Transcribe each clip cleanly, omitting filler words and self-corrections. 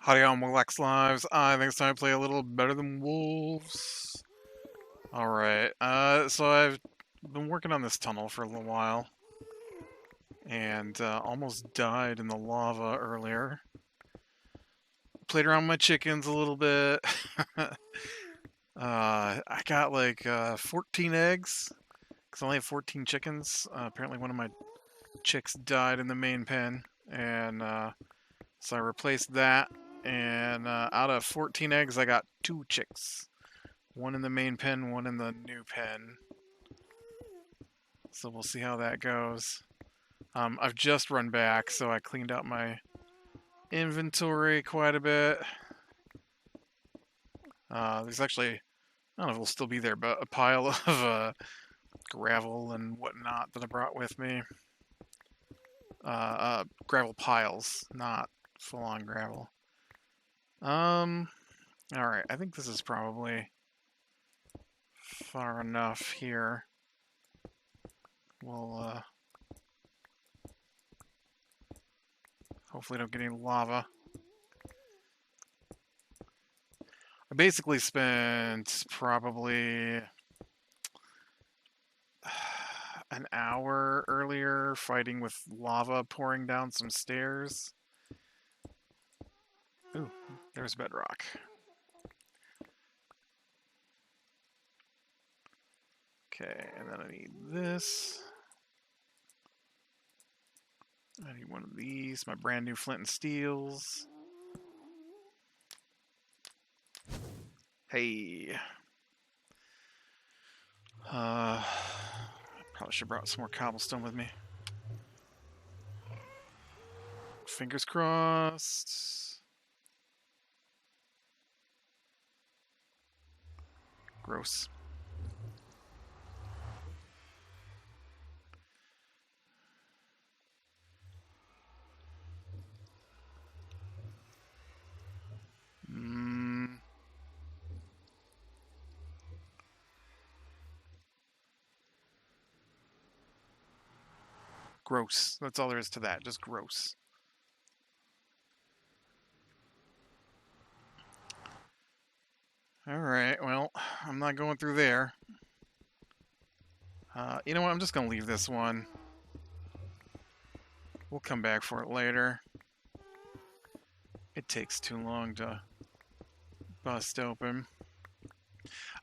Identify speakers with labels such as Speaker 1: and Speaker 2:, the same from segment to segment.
Speaker 1: Howdy on Relax Lives. I think it's time to play a little better than wolves. Alright, so I've been working on this tunnel for a little while. And almost died in the lava earlier. Played around with my chickens a little bit. I got like 14 eggs. Because I only have 14 chickens. Apparently one of my chicks died in the main pen. And so I replaced that. And out of 14 eggs, I got 2 chicks. One in the main pen, one in the new pen. So we'll see how that goes. I've just run back, so I cleaned out my inventory quite a bit. There's actually, I don't know if it'll still be there, but a pile of gravel and whatnot that I brought with me. Gravel piles, not full-on gravel. Alright, I think this is probably far enough here. We'll, hopefully don't get any lava. I basically spent probably an hour earlier fighting with lava pouring down some stairs. Ooh, there's bedrock. Okay, and then I need this. I need one of these, my brand new flint and steels. Hey. Probably should have brought some more cobblestone with me. Fingers crossed. Gross. Gross. That's all there is to that. Just gross. Alright, well, I'm not going through there. You know what? I'm just going to leave this one. We'll come back for it later. It takes too long to bust open.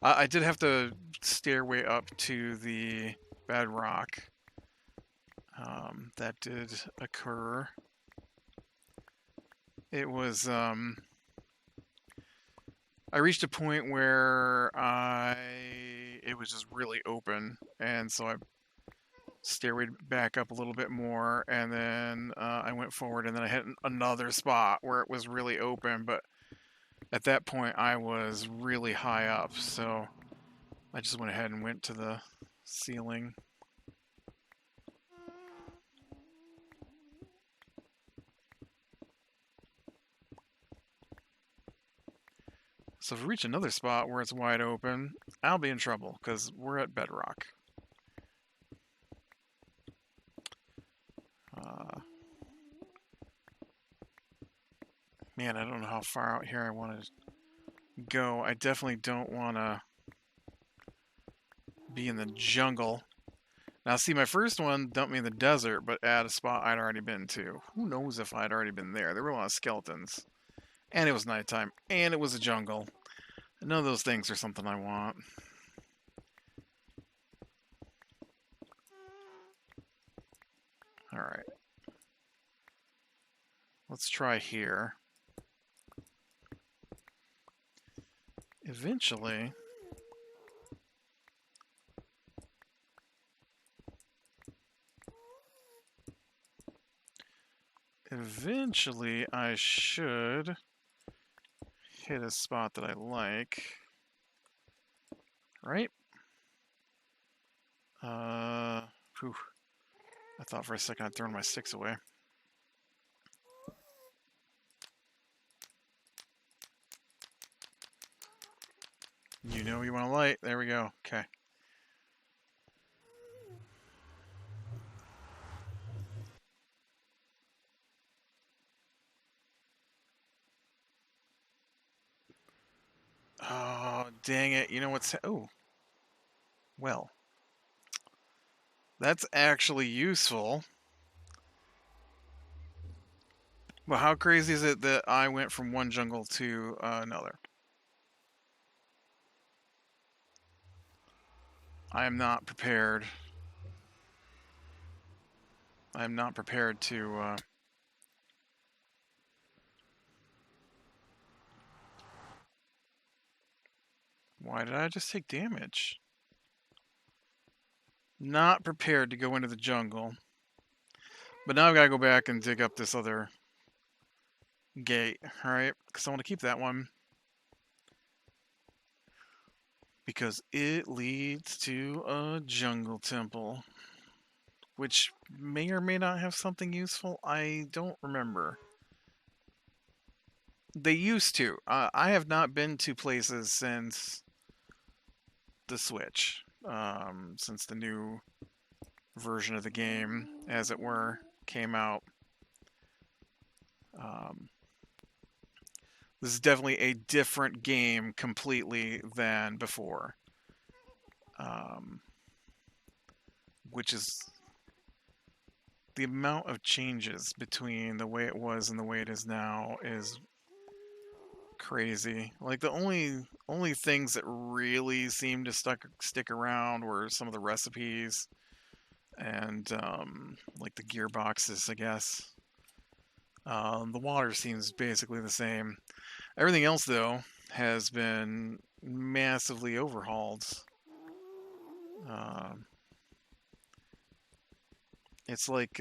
Speaker 1: I did have to stairway up to the bedrock. That did occur. It was, I reached a point where it was just really open, and so I stairwayed back up a little bit more, and then I went forward, and then I hit another spot where it was really open, but at that point I was really high up, so I just went ahead and went to the ceiling. So if we reach another spot where it's wide open, I'll be in trouble, because we're at bedrock. Man, I don't know how far out here I want to go. I definitely don't want to be in the jungle. Now, see, my first one dumped me in the desert, but at a spot I'd already been to. Who knows if I'd already been there? There were a lot of skeletons. And it was nighttime. And it was a jungle. None of those things are something I want. Alright. Let's try here. Eventually... Eventually, I should hit a spot that I like. Right? Whew. I thought for a second I'd thrown my sticks away. You know you want to light. There we go. Okay. Oh, dang it. You know what's... Oh, well. That's actually useful. Well, how crazy is it that I went from one jungle to another? I am not prepared. I am not prepared to... Why did I just take damage? Not prepared to go into the jungle. But now I've got to go back and dig up this other gate, alright? Because I want to keep that one. Because it leads to a jungle temple. Which may or may not have something useful. I don't remember. They used to. I have not been to places since the Switch. Since the new version of the game, as it were, came out. Um, this is definitely a different game completely than before. Which is the amount of changes between the way it was and the way it is now is crazy. Like the only things that really seemed to stick around were some of the recipes and like the gearboxes, I guess. The water seems basically the same. Everything else, though, has been massively overhauled. Uh, it's like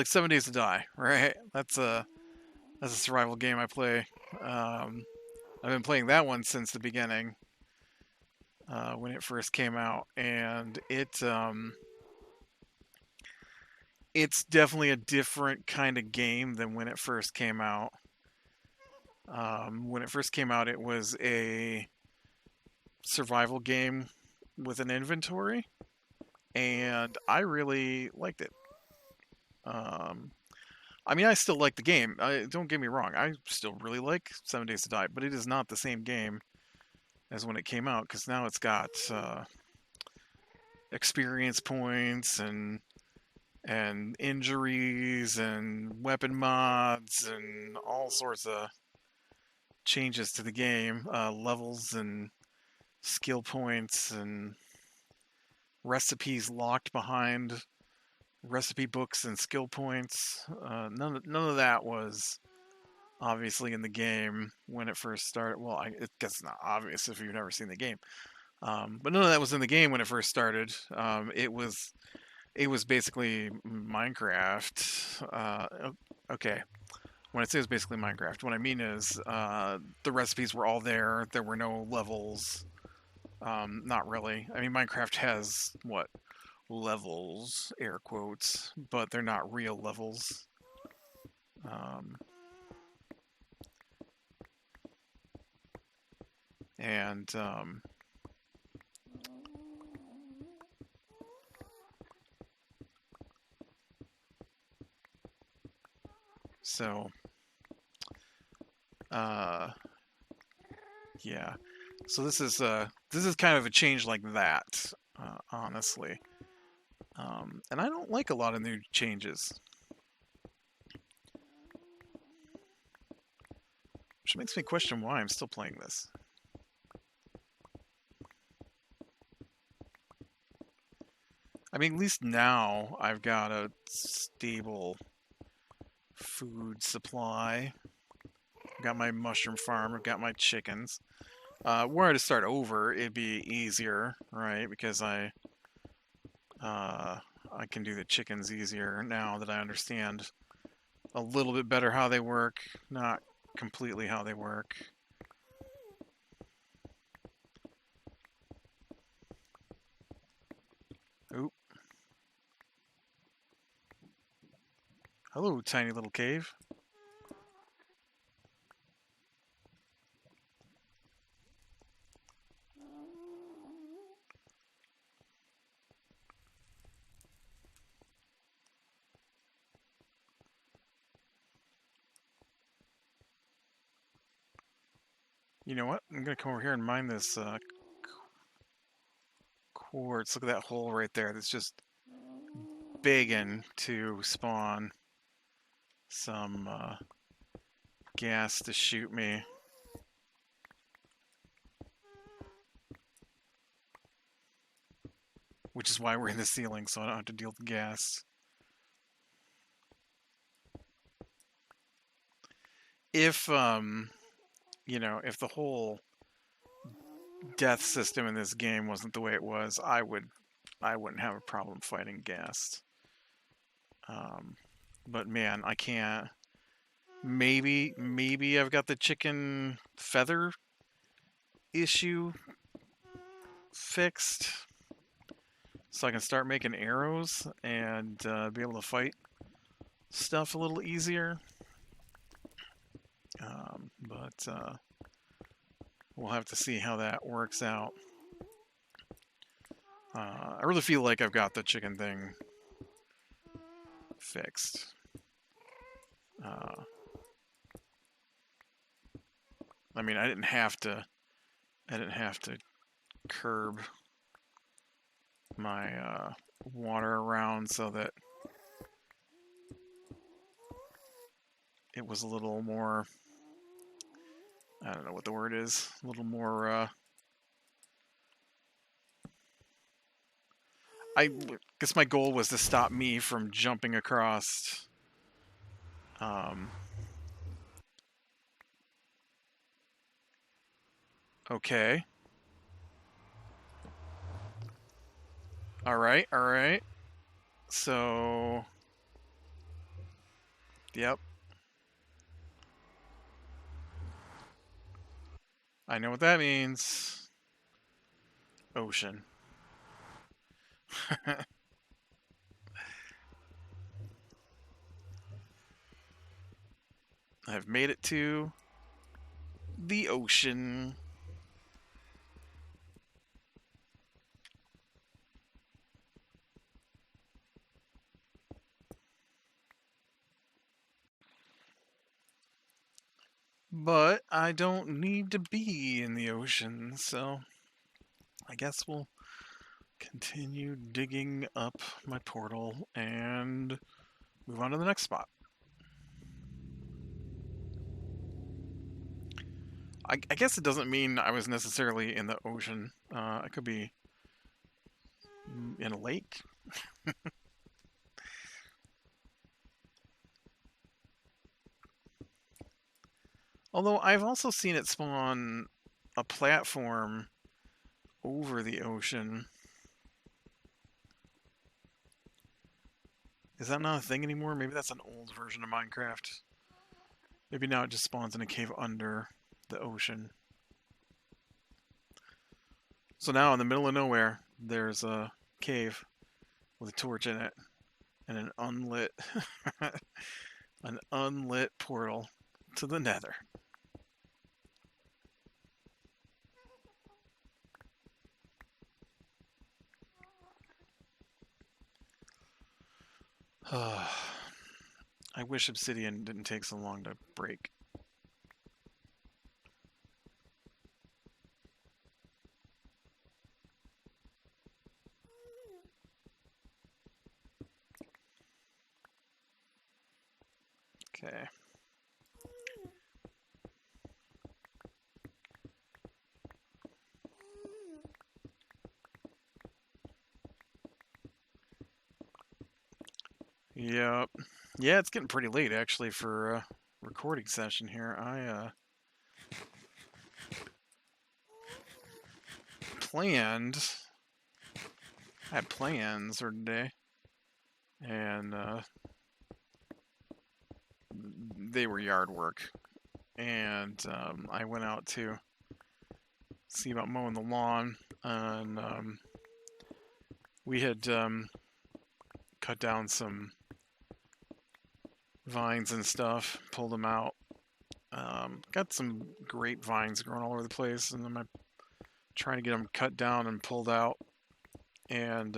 Speaker 1: 7 Days to Die, right? That's a survival game I play. I've been playing that one since the beginning, when it first came out, and it's definitely a different kind of game than when it first came out. When it first came out, it was a survival game with an inventory, and I really liked it. Um, I mean, I still like the game. Don't get me wrong. I still really like 7 Days to Die, but it is not the same game as when it came out because now it's got experience points and injuries and weapon mods and all sorts of changes to the game, levels and skill points and recipes locked behind recipe books and skill points. None of that was obviously in the game when it first started. Well, I guess it's not obvious if you've never seen the game. But none of that was in the game when it first started. It was basically Minecraft. Okay, when I say it's basically Minecraft, what I mean is the recipes were all there. There were no levels. Not really. I mean, Minecraft has what levels, air quotes, but they're not real levels. Um, and so, uh, yeah. So this is kind of a change like that, honestly. And I don't like a lot of new changes, which makes me question why I'm still playing this. I mean, at least now I've got a stable food supply. I've got my mushroom farm. I've got my chickens. Were I to start over, it'd be easier, right? Because I can do the chickens easier now that I understand a little bit better how they work, not completely how they work. Oop. Hello, tiny little cave. You know what? I'm gonna come over here and mine this quartz. Look at that hole right there. That's just begging to spawn some gas to shoot me. Which is why we're in the ceiling, so I don't have to deal with gas. If you know, if the whole death system in this game wasn't the way it was, I wouldn't have a problem fighting gas. But man, I can't. Maybe I've got the chicken feather issue fixed, so I can start making arrows and be able to fight stuff a little easier. But we'll have to see how that works out. I really feel like I've got the chicken thing fixed. I mean, I didn't have to curb my water around so that it was a little more, I don't know what the word is, a little more, I guess my goal was to stop me from jumping across, okay. Alright. So, yep. I know what that means. Ocean. I've made it to the ocean. But I don't need to be in the ocean, so I guess we'll continue digging up my portal and move on to the next spot. I guess it doesn't mean I was necessarily in the ocean. I could be in a lake. Although I've also seen it spawn a platform over the ocean. Is that not a thing anymore? Maybe that's an old version of Minecraft. Maybe now it just spawns in a cave under the ocean. So now in the middle of nowhere, there's a cave with a torch in it and an unlit an unlit portal to the Nether. I wish obsidian didn't take so long to break. Okay. Yep. Yeah, it's getting pretty late actually for a recording session here. I planned I had plans for today, and they were yard work. And I went out to see about mowing the lawn, and we had cut down some vines and stuff, pulled them out. Got some grapevines growing all over the place, and I'm trying to get them cut down and pulled out. And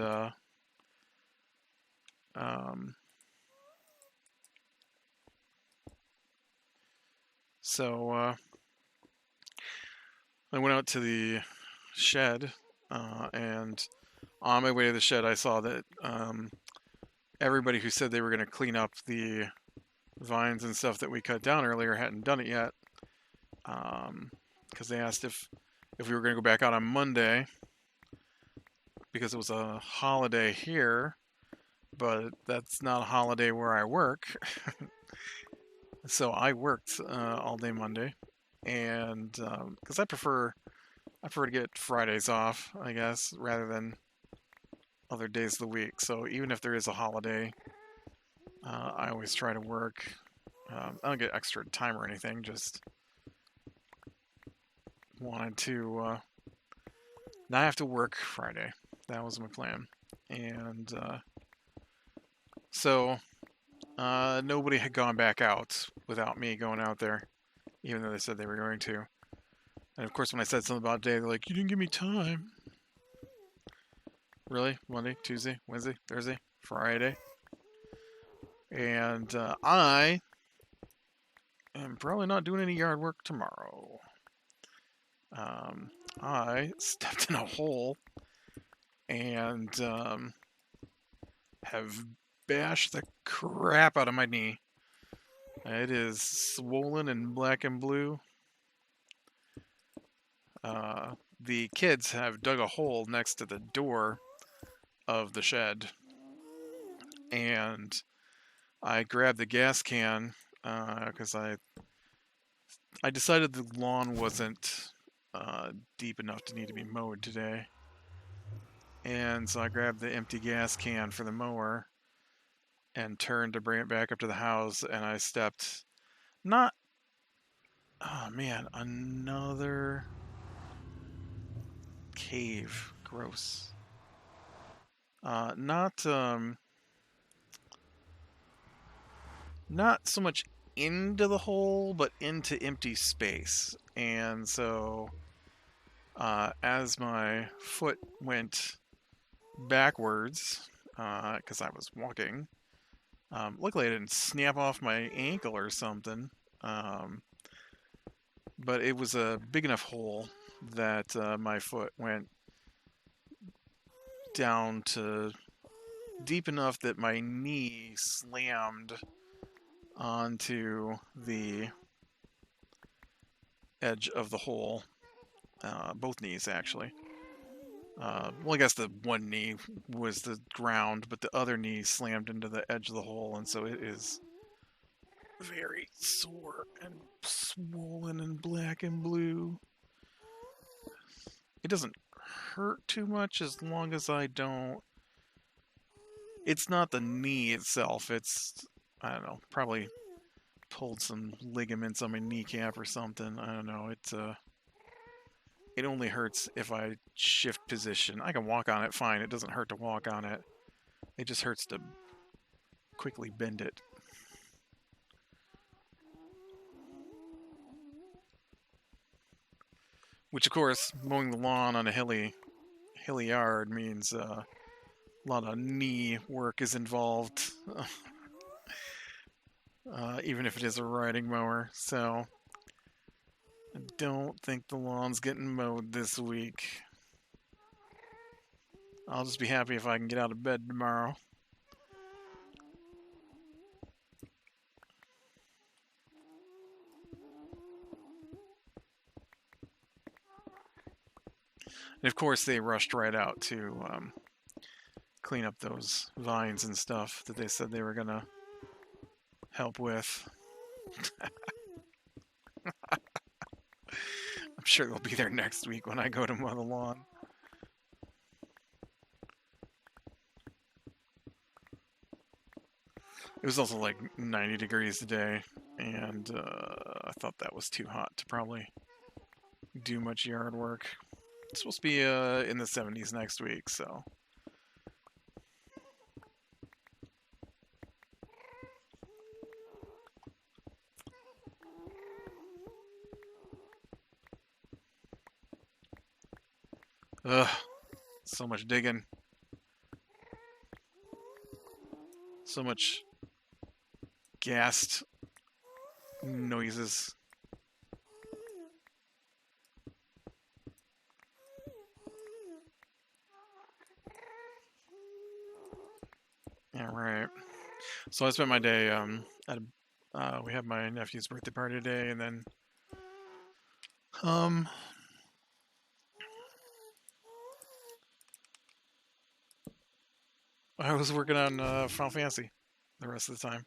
Speaker 1: so I went out to the shed, and on my way to the shed, I saw that everybody who said they were going to clean up the vines and stuff that we cut down earlier hadn't done it yet, because they asked if we were going to go back out on Monday because it was a holiday here, but that's not a holiday where I work. So I worked all day Monday, and because I prefer to get Fridays off, I guess, rather than other days of the week. So even if there is a holiday, I always try to work. I don't get extra time or anything. Just wanted to not have to work Friday. That was my plan, and so nobody had gone back out without me going out there, even though they said they were going to. And of course, when I said something about day, they're like, "You didn't give me time." Really? Monday, Tuesday, Wednesday, Thursday, Friday, and I am probably not doing any yard work tomorrow. I stepped in a hole and have bashed the crap out of my knee. It is swollen and black and blue. The kids have dug a hole next to the door of the shed, and I grabbed the gas can because I decided the lawn wasn't deep enough to need to be mowed today, and so I grabbed the empty gas can for the mower and turned to bring it back up to the house, and I stepped not. Oh man, another cave. Gross. Not not so much into the hole, but into empty space. And so, as my foot went backwards, because I was walking, luckily I didn't snap off my ankle or something. But it was a big enough hole that my foot went down to deep enough that my knee slammed onto the edge of the hole. Both knees, actually. Well, I guess the one knee was the ground, but the other knee slammed into the edge of the hole, and so it is very sore and swollen and black and blue. It doesn't hurt too much as long as I don't. It's not the knee itself, it's, I don't know, probably pulled some ligaments on my kneecap or something. I don't know. It only hurts if I shift position. I can walk on it fine. It doesn't hurt to walk on it. It just hurts to quickly bend it. Which, of course, mowing the lawn on a hilly yard means a lot of knee work is involved, even if it is a riding mower. So I don't think the lawn's getting mowed this week. I'll just be happy if I can get out of bed tomorrow. And of course, they rushed right out to clean up those vines and stuff that they said they were going to help with. I'm sure they'll be there next week when I go to mow the lawn. It was also like 90 degrees today, and I thought that was too hot to probably do much yard work. It's supposed to be in the 70s next week, so. Ugh, so much digging. So much gassed noises. Yeah, right. So I spent my day we had my nephew's birthday party today, and then um I was working on Final Fantasy the rest of the time.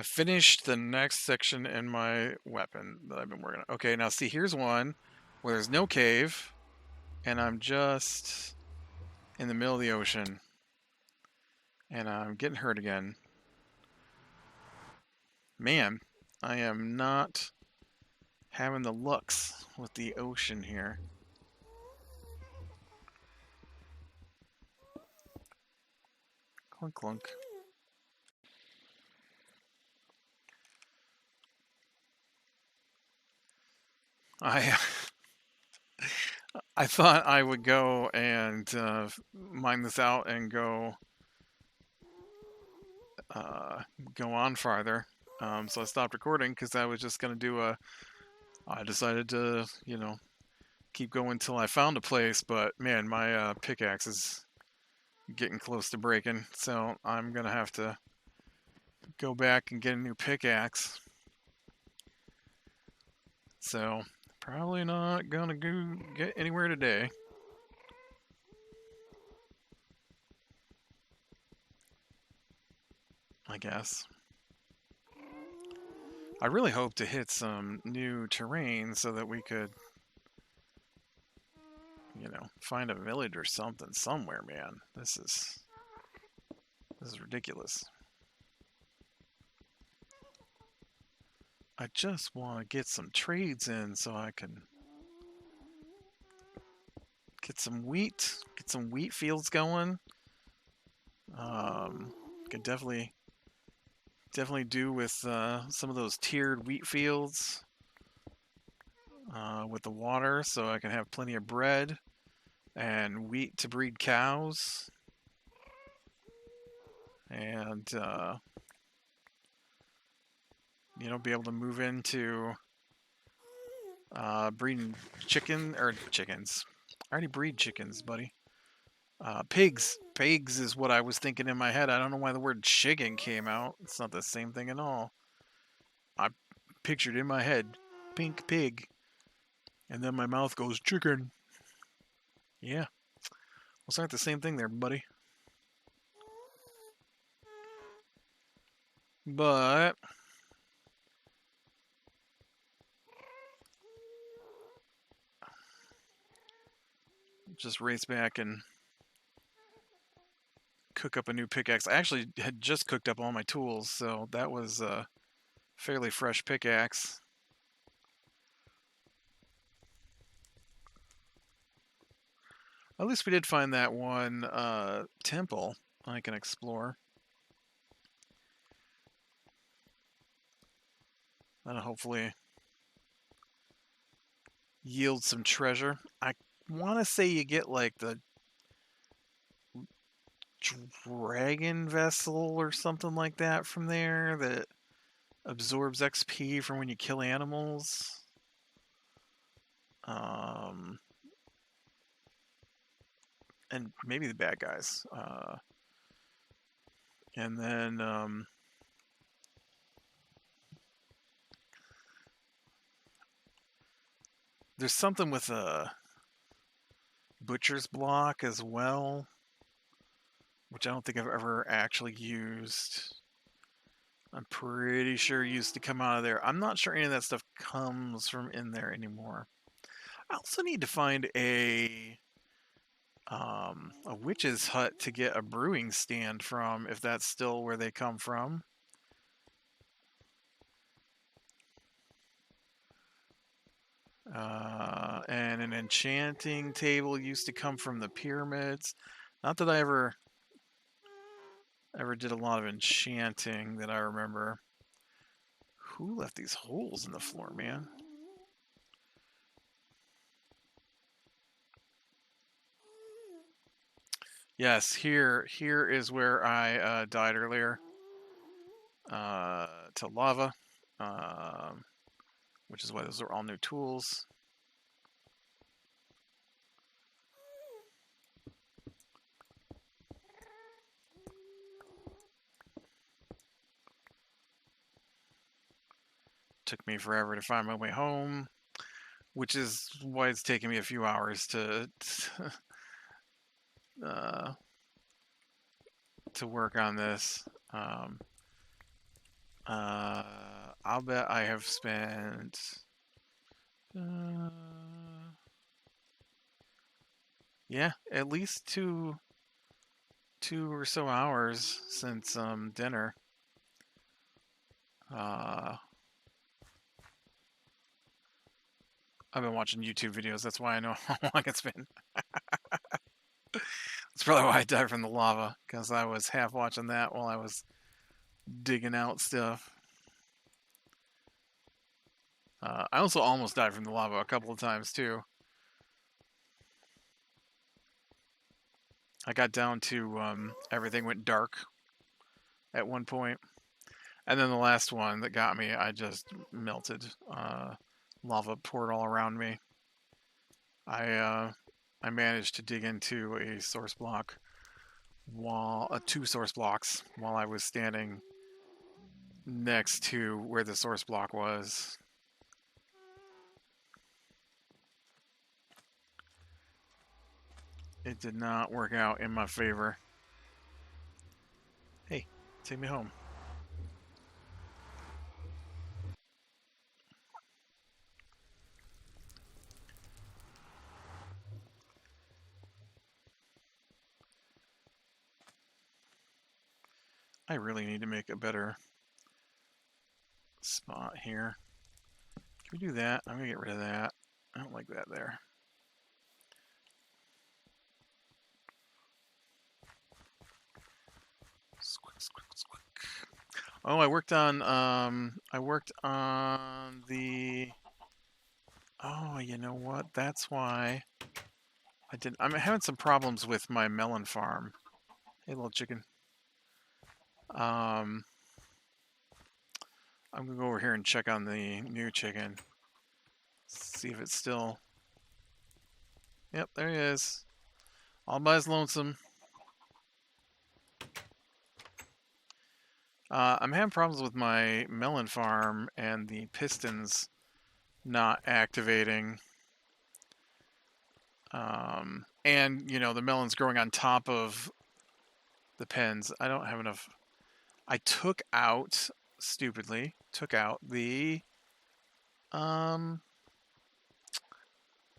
Speaker 1: I finished the next section in my weapon that I've been working on. Okay, now see, here's one where there's no cave, and I'm just in the middle of the ocean, and I'm getting hurt again. Man, I am not having the looks with the ocean here. Clunk, clunk. I I thought I would go and mine this out and uh, go on farther. So I stopped recording because I was just gonna do a. I decided to, keep going till I found a place. But man, my pickaxe is getting close to breaking, so I'm gonna have to go back and get a new pickaxe. So probably not gonna go get anywhere today. I guess. I really hope to hit some new terrain so that we could, find a village or something somewhere, man. This is ridiculous. I just want to get some trades in so I can get some wheat fields going. Could definitely do with some of those tiered wheat fields with the water, so I can have plenty of bread and wheat to breed cows, and be able to move into breeding chickens. I already breed chickens, buddy. Pigs. Pigs is what I was thinking in my head. I don't know why the word chicken came out. It's not the same thing at all. I pictured in my head pink pig, and then my mouth goes chicken. Yeah, it's not the same thing there, buddy. But just race back and cook up a new pickaxe. I actually had just cooked up all my tools, so that was a fairly fresh pickaxe. At least we did find that one temple I can explore. That'll hopefully yield some treasure. I want to say you get like the dragon vessel or something like that from there that absorbs XP from when you kill animals. And maybe the bad guys. And then there's something with a butcher's block as well, which I don't think I've ever actually used. I'm pretty sure it used to come out of there. I'm not sure any of that stuff comes from in there anymore. I also need to find a witch's hut to get a brewing stand from, if that's still where they come from. And an enchanting table used to come from the pyramids. Not that I ever did a lot of enchanting that I remember. Who left these holes in the floor, man? Yes, here is where I died earlier. To lava, which is why those are all new tools. Took me forever to find my way home, which is why it's taken me a few hours uh, to work on this. I'll bet I have spent yeah, at least two or so hours since dinner. I've been watching YouTube videos. That's why I know how long it's been. That's probably why I died from the lava, because I was half watching that while I was digging out stuff. I also almost died from the lava a couple of times too. I got down to everything went dark at one point, and then the last one that got me, I just melted. Lava poured all around me. I managed to dig into a source block two source blocks while I was standing next to where the source block was. It did not work out in my favor. Hey, take me home. I really need to make a better spot here. Can we do that? I'm gonna get rid of that. I don't like that there. Squick, squick, squick. Oh, I worked on the. Oh, you know what? That's why I didn't. I'm having some problems with my melon farm. Hey, little chicken. I'm gonna go over here and check on the new chicken. See if it's still. Yep, there he is. All by his lonesome. I'm having problems with my melon farm and the pistons not activating. And, you know, the melon's growing on top of the pens. I don't have enough. I stupidly, took out the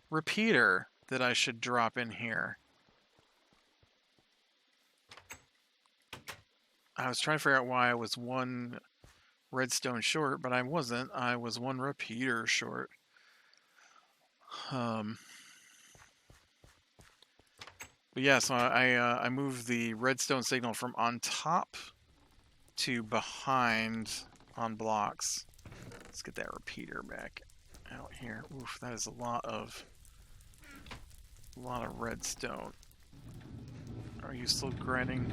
Speaker 1: repeater that I should drop in here. I was trying to figure out why I was one redstone short, but I wasn't. I was one repeater short. But yeah, so I moved the redstone signal from on top to behind on blocks. Let's get that repeater back out here. Oof, that is a lot of redstone. Are you still grinding?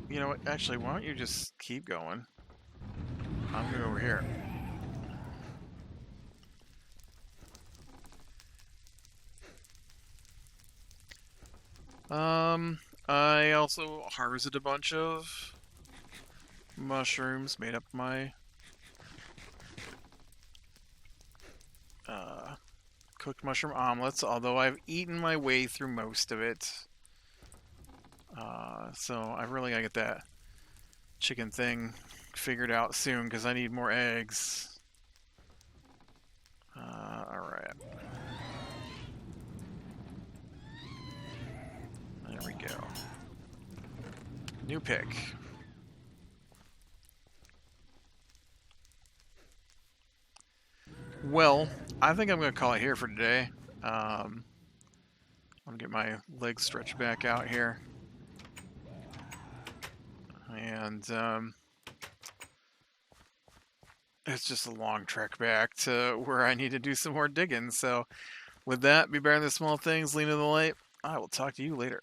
Speaker 1: You know what? Actually, why don't you just keep going? I'm gonna go over here. I also harvested a bunch of mushrooms, made up my cooked mushroom omelets, although I've eaten my way through most of it. So I really gotta get that chicken thing figured out soon because I need more eggs. Alright. There we go. New pick. Well, I think I'm going to call it here for today. I'm going to get my legs stretched back out here. And it's just a long trek back to where I need to do some more digging. So with that, be better than the small things, lean to the light. I will talk to you later.